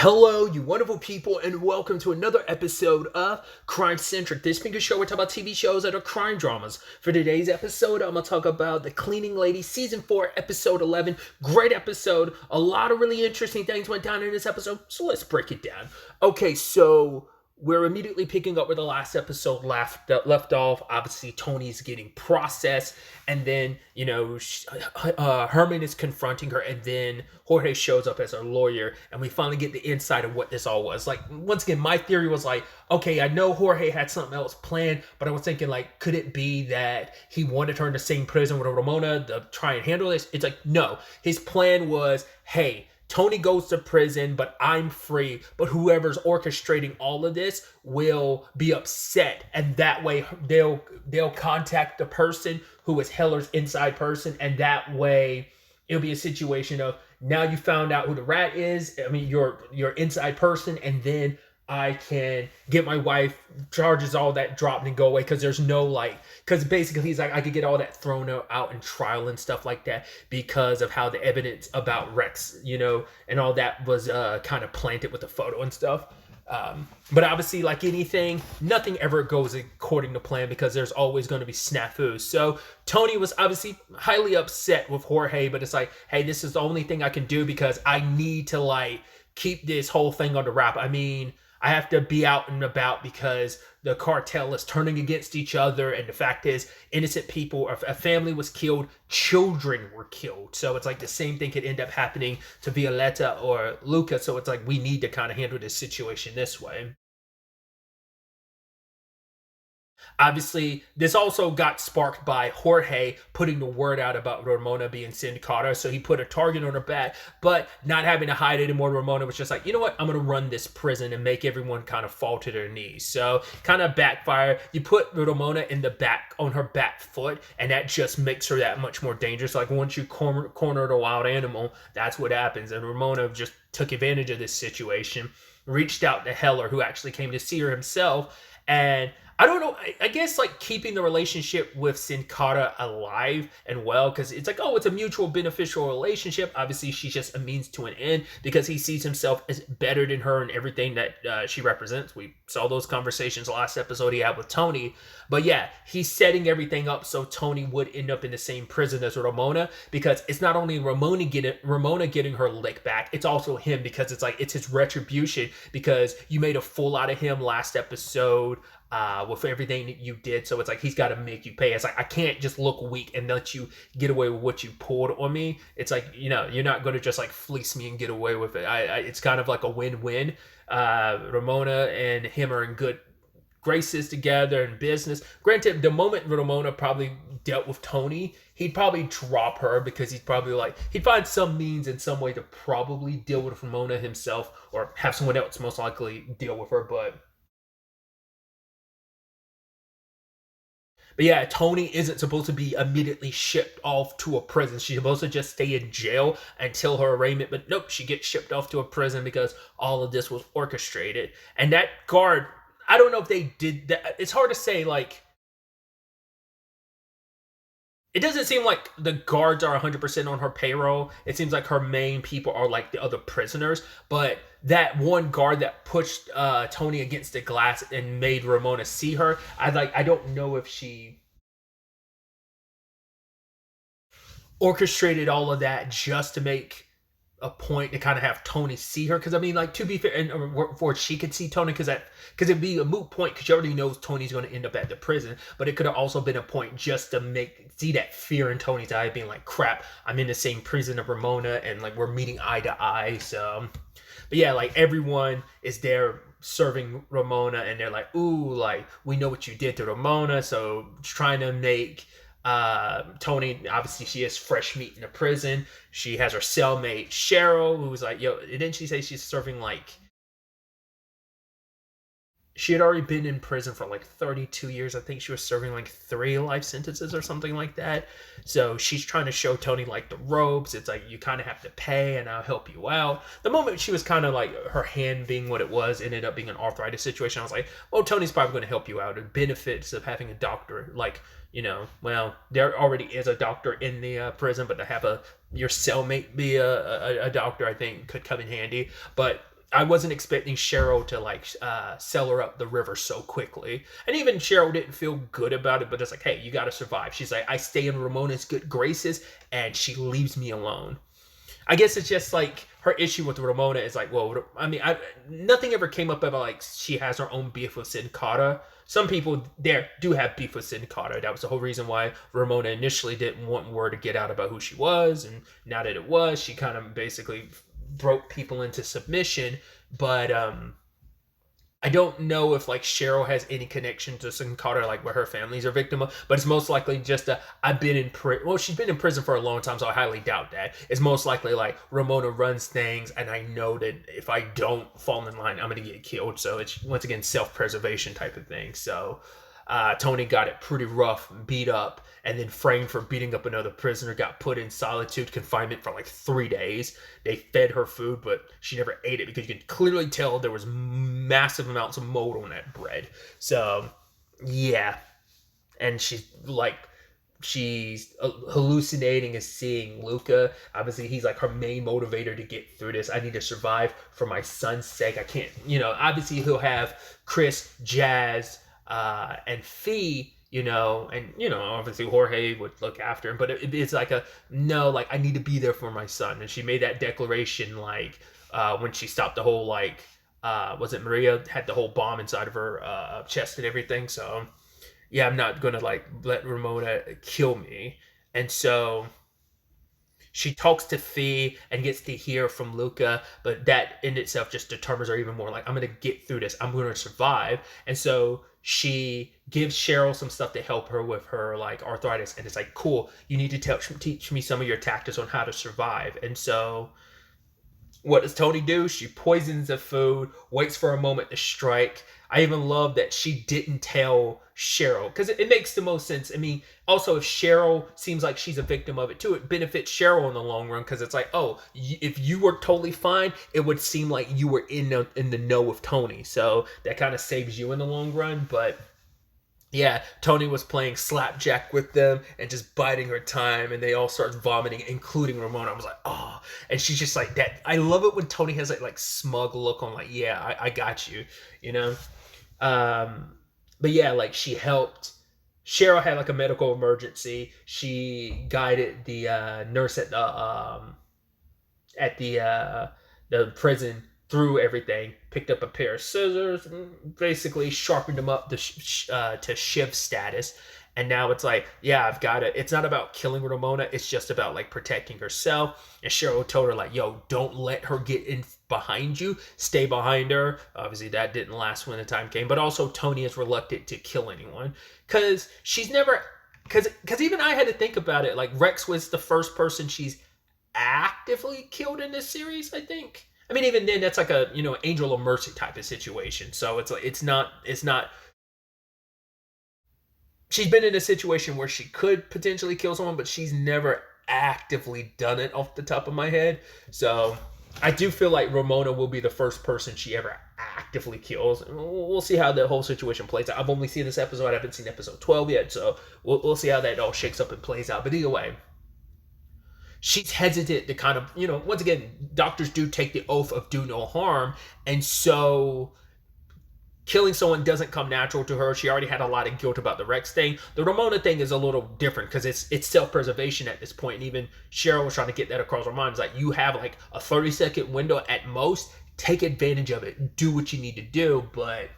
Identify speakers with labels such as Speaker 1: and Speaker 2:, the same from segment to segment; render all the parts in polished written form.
Speaker 1: Hello, you wonderful people, and welcome to another episode of Centric. This being a show where we talk about TV shows that are crime dramas. For today's episode, I'm going to talk about The Cleaning Lady, Season 4, Episode 11. Great episode. A lot of really interesting things went down in this episode, so let's break it down. Okay, so we're immediately picking up where the last episode left off. Obviously, Tony's getting processed, and then, Herman is confronting her, and then Jorge shows up as our lawyer, and we finally get the insight of what this all was. Like, once again, my theory was like, okay, I know Jorge had something else planned, but I was thinking, like, could it be that he wanted her in the same prison with Ramona to try and handle this? It's like, no. His plan was, hey, Tony goes to prison, but I'm free. But whoever's orchestrating all of this will be upset, and that way they'll contact the person who is Heller's inside person, and that way it'll be a situation of, now you found out who the rat is. I mean, your inside person, and then I can get my wife, charges all that dropped and go away, because there's no because basically he's like, I could get all that thrown out in trial and stuff like that because of how the evidence about Rex, and all that was kind of planted with the photo and stuff. But obviously, like anything, nothing ever goes according to plan because there's always going to be snafus. So Tony was obviously highly upset with Jorge, but it's like, hey, this is the only thing I can do because I need to keep this whole thing under wrap. I mean, I have to be out and about because the cartel is turning against each other. And the fact is, innocent people, a family was killed, children were killed. So it's like the same thing could end up happening to Violetta or Luca. So it's like, we need to kind of handle this situation this way. Obviously, this also got sparked by Jorge putting the word out about Ramona being syndicata. So he put a target on her back, but not having to hide anymore. Ramona was just like, you know what? I'm going to run this prison and make everyone kind of fall to their knees. So kind of backfire. You put Ramona in the back, on her back foot, and that just makes her that much more dangerous. Like once you corner a wild animal, that's what happens. And Ramona just took advantage of this situation, reached out to Heller, who actually came to see her himself. And I don't know. I guess keeping the relationship with Sin Cara alive and well, because it's like, oh, it's a mutual beneficial relationship. Obviously, she's just a means to an end because he sees himself as better than her and everything that she represents. We saw those conversations last episode he had with Tony. But yeah, he's setting everything up so Tony would end up in the same prison as Ramona, because it's not only Ramona getting her lick back, it's also him, because it's like, it's his retribution because you made a fool out of him last episode with everything that you did. So it's like, he's got to make you pay. It's like, I can't just look weak and let you get away with what you pulled on me. It's like, you're not going to just fleece me and get away with it. It's kind of like a win-win. Ramona and him are in good graces together in business. Granted, the moment Ramona probably dealt with Tony, he'd probably drop her because he'd probably he'd find some means in some way to probably deal with Ramona himself, or have someone else most likely deal with her. But yeah, Tony isn't supposed to be immediately shipped off to a prison. She's supposed to just stay in jail until her arraignment. But nope, she gets shipped off to a prison because all of this was orchestrated. And that guard, I don't know if they did that. It's hard to say, it doesn't seem like the guards are 100% on her payroll. It seems like her main people are the other prisoners. But that one guard that pushed Tony against the glass and made Ramona see her, I don't know if she orchestrated all of that just to make a point to kind of have Tony see her. Because I mean, to be fair, and for she could see Tony, because it'd be a moot point because she already knows Tony's going to end up at the prison. But it could have also been a point just to see that fear in Tony's eye, being like, crap, I'm in the same prison of Ramona, and we're meeting eye to eye. So, but yeah, everyone is there serving Ramona, and they're like, ooh, we know what you did to Ramona. So trying to make Tony, obviously she is fresh meat in the prison. She has her cellmate Cheryl, who's like, yo, didn't she say she's serving she had already been in prison for 32 years. I think she was serving 3 life sentences or something like that. So she's trying to show Tony the ropes. It's like, you kind of have to pay and I'll help you out. The moment she was kind of her hand being what it was, ended up being an arthritis situation. I was like, well, Tony's probably going to help you out. The benefits of having a doctor, well, there already is a doctor in the prison, but to have your cellmate be a doctor, I think could come in handy. But I wasn't expecting Cheryl to like sell her up the river so quickly. And even Cheryl didn't feel good about it, but it's like, hey, you got to survive. She's like, I stay in Ramona's good graces and she leaves me alone. I guess it's just like her issue with Ramona is like, well, I mean, nothing ever came up about like she has her own beef with Sin Cara. Some people there do have beef with Sin Cara. That was the whole reason why Ramona initially didn't want word to get out about who she was, and now that it was, she kind of basically broke people into submission. But I don't know if like Cheryl has any connection to Sin Cara, like where her families are victim of, but it's most likely just a I've been in prison. Well, she's been in prison for a long time, so I highly doubt that. It's most likely like Ramona runs things, and I know that if I don't fall in line, I'm gonna get killed. So it's once again self-preservation type of thing. So Tony got it pretty rough, beat up, and then framed for beating up another prisoner, got put in solitude confinement for like 3 days. They fed her food, but she never ate it because you could clearly tell there was massive amounts of mold on that bread. So, yeah. And she's hallucinating and seeing Luca. Obviously, he's like her main motivator to get through this. I need to survive for my son's sake. I can't, obviously he'll have Chris, Jazz, and Fee, and obviously Jorge would look after him, but it's like no, like I need to be there for my son. And she made that declaration like when she stopped the whole like was it Maria had the whole bomb inside of her chest and everything. So yeah, I'm not gonna like let Ramona kill me. And so she talks to Fee and gets to hear from Luca, but that in itself just determines her even more. Like, I'm going to get through this. I'm going to survive. And so she gives Cheryl some stuff to help her with her, like, arthritis. And it's like, cool, you need to teach me some of your tactics on how to survive. And so what does Tony do? She poisons the food, waits for a moment to strike. I even love that she didn't tell Cheryl because it makes the most sense. I mean, also if Cheryl seems like she's a victim of it too, it benefits Cheryl in the long run because it's like, oh, if you were totally fine, it would seem like you were in the know with Tony. So that kind of saves you in the long run. But yeah, Tony was playing slapjack with them and just biding her time, and they all start vomiting, including Ramona. I was like, oh, and she's just like that. I love it when Tony has that like smug look on, like, yeah, I got you, But yeah, like she helped. Cheryl had like a medical emergency. She guided the nurse at the prison through everything, picked up a pair of scissors, basically sharpened them up to Shiv status. And now it's like, yeah, I've got it. It's not about killing Ramona. It's just about like protecting herself. And Cheryl told her like, yo, don't let her get in behind you. Stay behind her. Obviously that didn't last when the time came. But also Tony is reluctant to kill anyone because she's never, because even I had to think about it. Like Rex was the first person she's actively killed in this series, I think. I mean, even then, that's like a Angel of Mercy type of situation. So it's like it's not. She's been in a situation where she could potentially kill someone, but she's never actively done it off the top of my head. So I do feel like Ramona will be the first person she ever actively kills. We'll see how the whole situation plays out. I've only seen this episode. I haven't seen episode 12 yet, so we'll see how that all shakes up and plays out. But either way, she's hesitant to kind of, once again, doctors do take the oath of do no harm. And so killing someone doesn't come natural to her. She already had a lot of guilt about the Rex thing. The Ramona thing is a little different because it's self-preservation at this point. And even Cheryl was trying to get that across her mind. It's like, you have like a 30-second window at most. Take advantage of it. Do what you need to do. But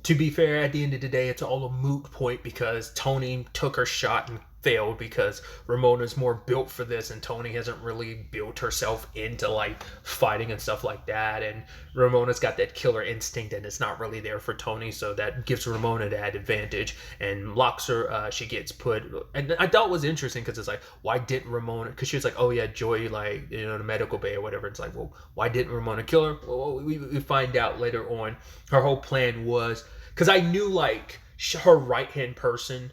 Speaker 1: to be fair, at the end of the day, it's all a moot point because Tony took her shot and failed because Ramona's more built for this, and Tony hasn't really built herself into like fighting and stuff like that. And Ramona's got that killer instinct, and it's not really there for Tony, so that gives Ramona that advantage and locks her. She gets put, and I thought it was interesting because it's like, why didn't Ramona? Because she was like, oh yeah, Joy, like the medical bay or whatever. It's like, well, why didn't Ramona kill her? Well, we find out later on. Her whole plan was because I knew like her right hand person.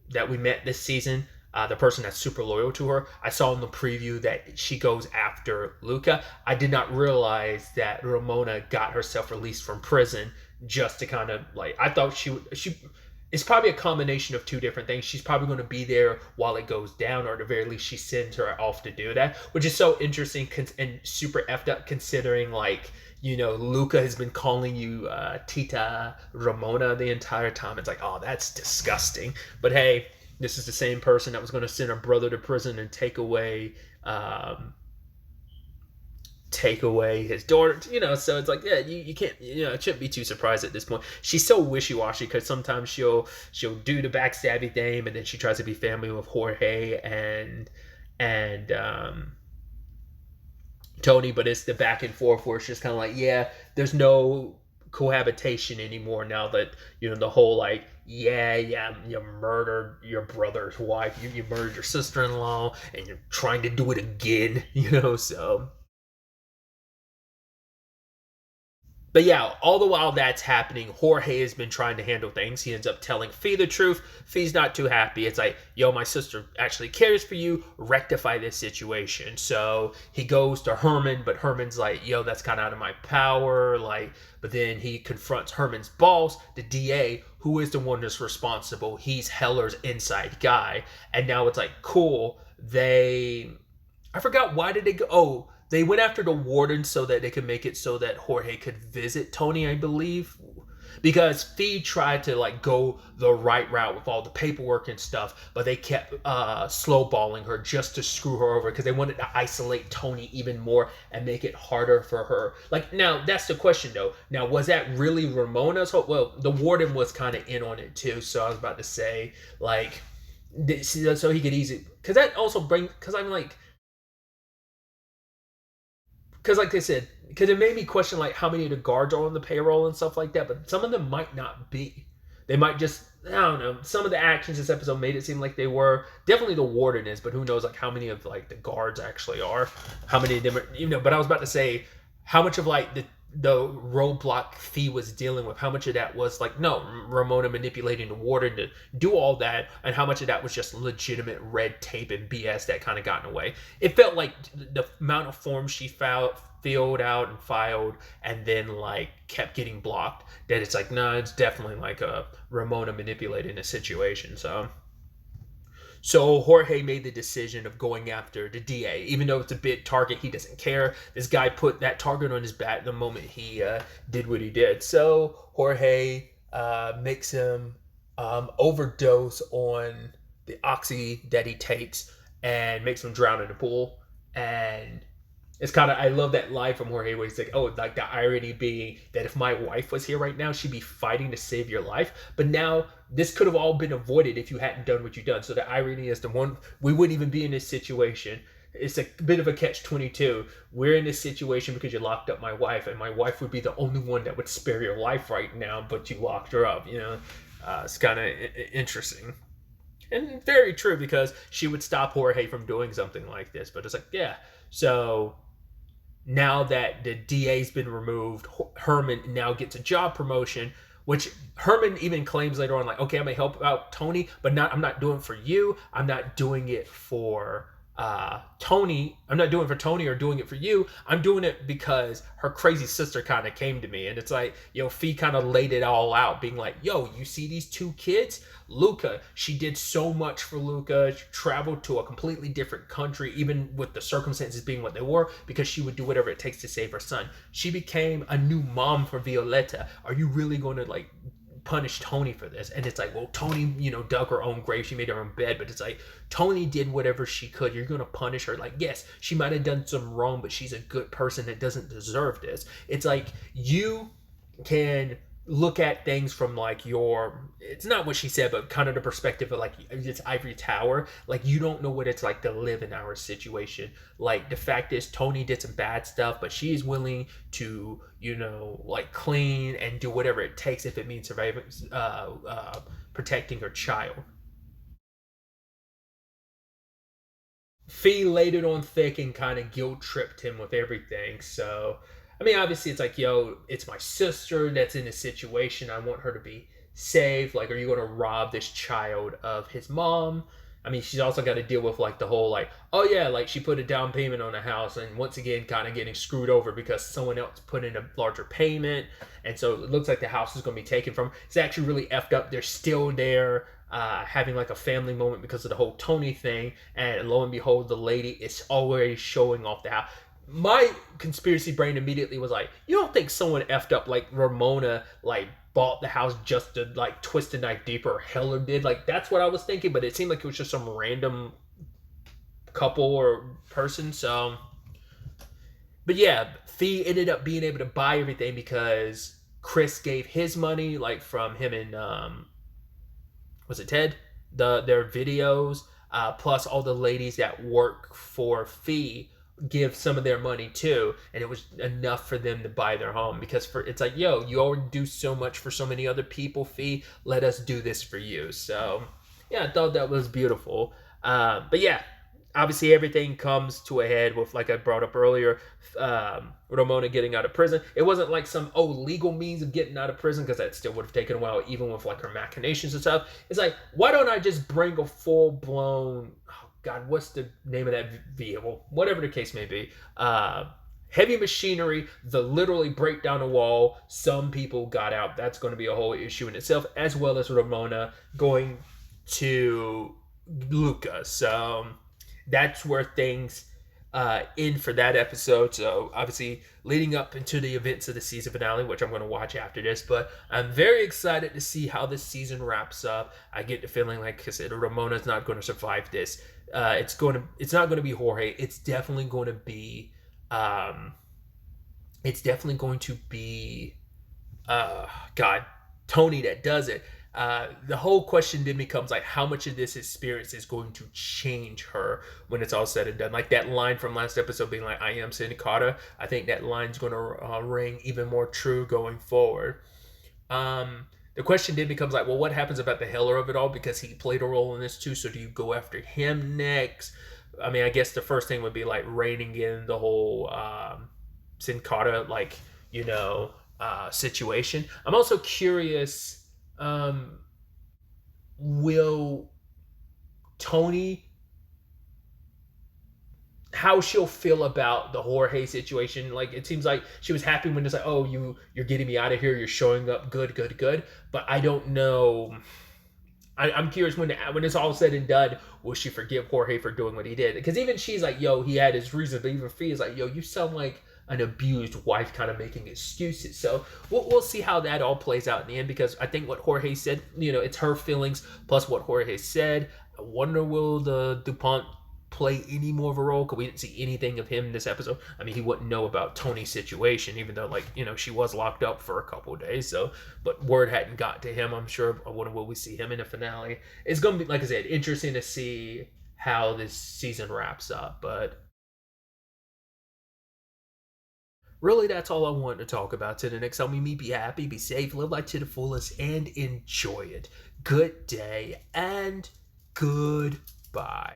Speaker 1: That we met this season, the person that's super loyal to her. I saw in the preview that she goes after Luca. I did not realize that Ramona got herself released from prison just to kind of like, I thought she it's probably a combination of two different things. She's probably going to be there while it goes down, or at the very least, she sends her off to do that, which is so interesting and super effed up considering, like, Luca has been calling you Tita Ramona the entire time. It's like, oh, that's disgusting. But hey, this is the same person that was going to send her brother to prison and take away his daughter, so it's like, yeah, you can't, it shouldn't be too surprised at this point. She's so wishy-washy because sometimes she'll do the backstabby thing, and then she tries to be family with Jorge and Tony, but it's the back and forth where it's just kind of like, yeah, there's no cohabitation anymore now that, the whole, like, yeah, you murdered your brother's wife, you murdered your sister-in-law, and you're trying to do it again, so. But yeah, all the while that's happening, Jorge has been trying to handle things. He ends up telling Fee the truth. Fee's not too happy. It's like, yo, my sister actually cares for you. Rectify this situation. So he goes to Herman, but Herman's like, yo, that's kind of out of my power. Like, but then he confronts Herman's boss, the DA, who is the one that's responsible. He's Heller's inside guy. And now it's like, cool. I forgot, why did they go? Oh, they went after the warden so that they could make it so that Jorge could visit Tony, I believe. Because Fee tried to, like, go the right route with all the paperwork and stuff, but they kept slowballing her just to screw her over because they wanted to isolate Tony even more and make it harder for her. Like, now, that's the question, though. Now, was that really Ramona's hope? Well, the warden was kind of in on it, too, so I was about to say, like, so he could easily... Because that also brings... Because I'm like... Because, like I said, because it made me question, like, how many of the guards are on the payroll and stuff like that, but some of them might not be. They might just, I don't know, some of the actions this episode made it seem like they were. Definitely the warden is, but who knows, like, how many of, like, the guards actually are. How many of them are, but I was about to say, how much of, like, the roadblock Fee was dealing with, how much of that was, like, no, Ramona manipulating the warden to do all that, and how much of that was just legitimate red tape and BS that kind of got in the way. It felt like the amount of forms she filled out and filed and then, like, kept getting blocked, that it's like, no, it's definitely like a Ramona manipulating the situation. So Jorge made the decision of going after the DA. Even though it's a big target, he doesn't care. This guy put that target on his back the moment he did what he did. So Jorge makes him overdose on the oxy that he takes and makes him drown in the pool. And it's kind of, I love that line from Jorge where he's like, oh, like, the irony being that if my wife was here right now, she'd be fighting to save your life. But now this could have all been avoided if you hadn't done what you've done. So the irony is we wouldn't even be in this situation. It's a bit of a catch-22. We're in this situation because you locked up my wife, and my wife would be the only one that would spare your life right now, but you locked her up, It's kind of interesting. And very true, because she would stop Jorge from doing something like this. But it's like, yeah. So now that the DA's been removed, Herman now gets a job promotion, which Herman even claims later on, like, okay, I'm going to help out Tony, but I'm not doing it for you. I'm not doing it for Tony. I'm not doing it for Tony or doing it for you. I'm doing it because her crazy sister kind of came to me. And it's like, Fee kind of laid it all out, being like, yo, you see these two kids? Luca, she did so much for Luca. She traveled to a completely different country, even with the circumstances being what they were, because she would do whatever it takes to save her son. She became a new mom for Violetta. Are you really going to, like, punish Tony for this? And it's like, well, Tony, dug her own grave. She made her own bed. But it's like, Tony did whatever she could. You're going to punish her. Like, yes, she might have done some wrong, but she's a good person that doesn't deserve this. It's like, you can look at things from, like, it's not what she said, but kind of the perspective of, like, it's ivory tower. Like, you don't know what it's like to live in our situation. Like, the fact is, Tony did some bad stuff, but she's willing to, like, clean and do whatever it takes if it means surviving, protecting her child. Fee laid it on thick and kind of guilt tripped him with everything. So, I mean, obviously, it's like, yo, it's my sister that's in a situation. I want her to be safe. Like, are you going to rob this child of his mom? I mean, she's also got to deal with like the whole like, oh yeah, like she put a down payment on a house, and once again, kind of getting screwed over because someone else put in a larger payment, and so it looks like the house is going to be taken from. It's actually really effed up. They're still there, having like a family moment because of the whole Tony thing, and lo and behold, the lady is already showing off the house. My conspiracy brain immediately was like, you don't think someone effed up like Ramona like bought the house just to like twist the knife deeper, or Heller did? Like that's what I was thinking, but it seemed like it was just some random couple or person. So, but yeah, Fee ended up being able to buy everything because Chris gave his money, like from him and was it Ted? Their videos, plus all the ladies that work for Fee give some of their money too, and it was enough for them to buy their home because for it's like, yo, you already do so much for so many other people, Fee. Let us do this for you. So yeah, I thought that was beautiful. But yeah, obviously everything comes to a head with, like I brought up earlier, Ramona getting out of prison. It wasn't like some legal means of getting out of prison, because that still would have taken a while, even with like her machinations and stuff. It's like, why don't I just bring a full blown, oh god, what's the name of that vehicle, whatever the case may be, heavy machinery, the literally break down a wall, some people got out. That's going to be a whole issue in itself, as well as Ramona going to Luca. So that's where things end for that episode. So obviously leading up into the events of the season finale, which I'm going to watch after this, but I'm very excited to see how this season wraps up. I get the feeling, like I said, Ramona's not going to survive this. It's not going to be Jorge. It's definitely going to be God, Tony that does it. The whole question then becomes like, how much of this experience is going to change her when it's all said and done? Like that line from last episode being like, I am Syndicata. I think that line's going to ring even more true going forward. The question then becomes like, well, what happens about the Heller of it all? Because he played a role in this too. So do you go after him next? I mean, I guess the first thing would be like reining in the whole Syndicata, like, situation. I'm also curious, will Tony, how she'll feel about the Jorge situation? Like, it seems like she was happy when it's like, oh, you're getting me out of here, you're showing up, good. But I don't know. I'm curious, when it's all said and done, will she forgive Jorge for doing what he did? Because even she's like, yo, he had his reasons, but even Fee is like, yo, you sound like an abused wife kind of making excuses. So we'll see how that all plays out in the end, because I think what Jorge said, it's her feelings plus what Jorge said. I wonder, will the DuPont play any more of a role? Because we didn't see anything of him in this episode. I mean, he wouldn't know about Tony's situation, even though, like, she was locked up for a couple of days. So, but word hadn't got to him, I'm sure. I wonder, will we see him in the finale? It's going to be, like I said, interesting to see how this season wraps up. But really, that's all I wanted to talk about today. Next time we meet, be happy, be safe, live life to the fullest, and enjoy it. Good day and goodbye.